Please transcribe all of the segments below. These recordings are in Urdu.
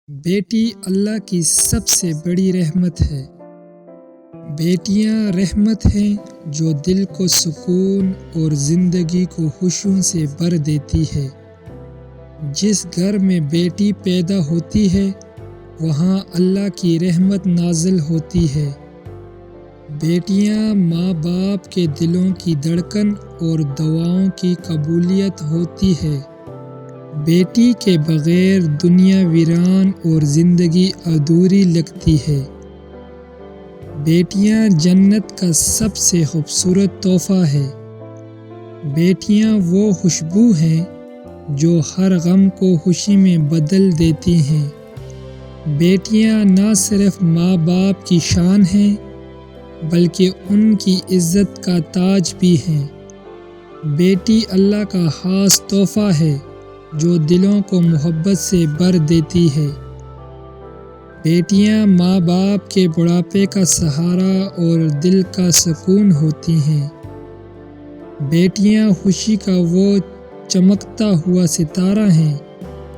بیٹی اللہ کی سب سے بڑی رحمت ہے۔ بیٹیاں رحمت ہیں جو دل کو سکون اور زندگی کو خوشیوں سے بھر دیتی ہے۔ جس گھر میں بیٹی پیدا ہوتی ہے وہاں اللہ کی رحمت نازل ہوتی ہے۔ بیٹیاں ماں باپ کے دلوں کی دھڑکن اور دعاؤں کی قبولیت ہوتی ہے۔ بیٹی کے بغیر دنیا ویران اور زندگی ادھوری لگتی ہے۔ بیٹیاں جنت کا سب سے خوبصورت تحفہ ہے۔ بیٹیاں وہ خوشبو ہیں جو ہر غم کو خوشی میں بدل دیتی ہیں۔ بیٹیاں نہ صرف ماں باپ کی شان ہیں بلکہ ان کی عزت کا تاج بھی ہیں۔ بیٹی اللہ کا خاص تحفہ ہے جو دلوں کو محبت سے بھر دیتی ہے۔ بیٹیاں ماں باپ کے بڑھاپے کا سہارا اور دل کا سکون ہوتی ہیں۔ بیٹیاں خوشی کا وہ چمکتا ہوا ستارہ ہیں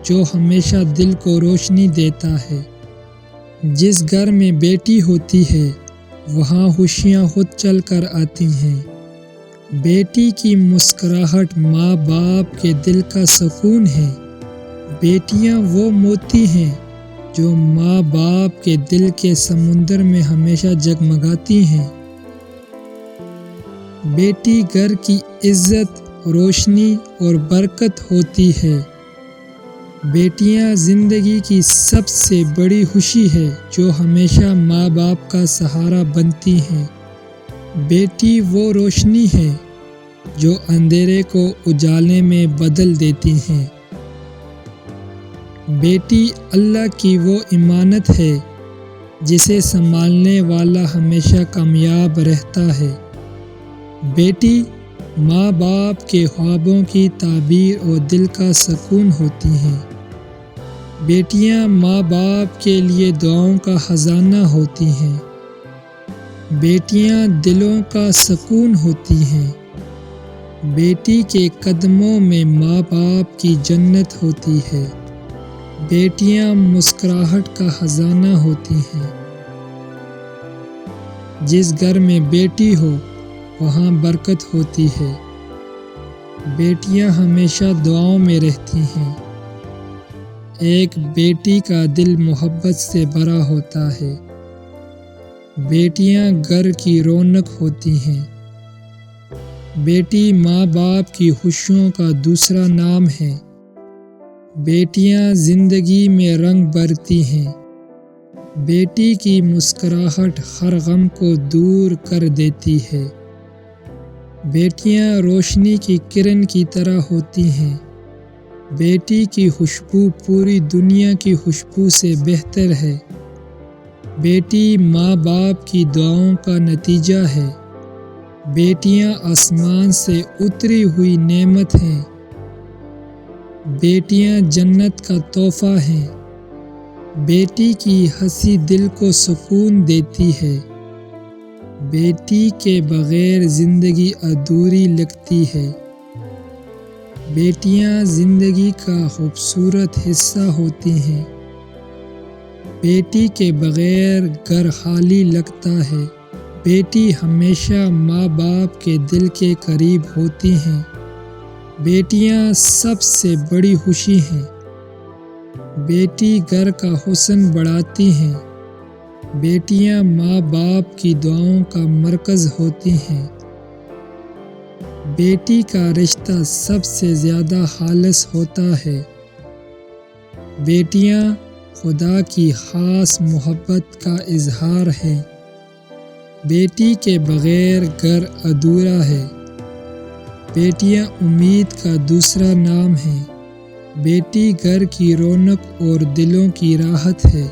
جو ہمیشہ دل کو روشنی دیتا ہے۔ جس گھر میں بیٹی ہوتی ہے وہاں خوشیاں خود چل کر آتی ہیں۔ بیٹی کی مسکراہٹ ماں باپ کے دل کا سکون ہے۔ بیٹیاں وہ موتی ہیں جو ماں باپ کے دل کے سمندر میں ہمیشہ جگمگاتی ہیں۔ بیٹی گھر کی عزت، روشنی اور برکت ہوتی ہے۔ بیٹیاں زندگی کی سب سے بڑی خوشی ہے جو ہمیشہ ماں باپ کا سہارا بنتی ہیں۔ بیٹی وہ روشنی ہے جو اندھیرے کو اجالے میں بدل دیتی ہیں۔ بیٹی اللہ کی وہ امانت ہے جسے سنبھالنے والا ہمیشہ کامیاب رہتا ہے۔ بیٹی ماں باپ کے خوابوں کی تعبیر اور دل کا سکون ہوتی ہیں۔ بیٹیاں ماں باپ کے لیے دعاؤں کا خزانہ ہوتی ہیں۔ بیٹیاں دلوں کا سکون ہوتی ہیں۔ بیٹی کے قدموں میں ماں باپ کی جنت ہوتی ہے۔ بیٹیاں مسکراہٹ کا خزانہ ہوتی ہیں۔ جس گھر میں بیٹی ہو وہاں برکت ہوتی ہے۔ بیٹیاں ہمیشہ دعاؤں میں رہتی ہیں۔ ایک بیٹی کا دل محبت سے بھرا ہوتا ہے۔ بیٹیاں گھر کی رونق ہوتی ہیں۔ بیٹی ماں باپ کی خوشیوں کا دوسرا نام ہے۔ بیٹیاں زندگی میں رنگ بھرتی ہیں۔ بیٹی کی مسکراہٹ ہر غم کو دور کر دیتی ہے۔ بیٹیاں روشنی کی کرن کی طرح ہوتی ہیں۔ بیٹی کی خوشبو پوری دنیا کی خوشبو سے بہتر ہے۔ بیٹی ماں باپ کی دعاؤں کا نتیجہ ہے۔ بیٹیاں آسمان سے اتری ہوئی نعمت ہیں۔ بیٹیاں جنت کا تحفہ ہیں۔ بیٹی کی ہنسی دل کو سکون دیتی ہے۔ بیٹی کے بغیر زندگی ادھوری لگتی ہے۔ بیٹیاں زندگی کا خوبصورت حصہ ہوتی ہیں۔ بیٹی کے بغیر گھر خالی لگتا ہے۔ بیٹی ہمیشہ ماں باپ کے دل کے قریب ہوتی ہیں۔ بیٹیاں سب سے بڑی خوشی ہیں۔ بیٹی گھر کا حسن بڑھاتی ہیں۔ بیٹیاں ماں باپ کی دعاؤں کا مرکز ہوتی ہیں۔ بیٹی کا رشتہ سب سے زیادہ خالص ہوتا ہے۔ بیٹیاں خدا کی خاص محبت کا اظہار ہیں۔ بیٹی کے بغیر گھر ادھورا ہے۔ بیٹیاں امید کا دوسرا نام ہیں۔ بیٹی گھر کی رونق اور دلوں کی راحت ہے۔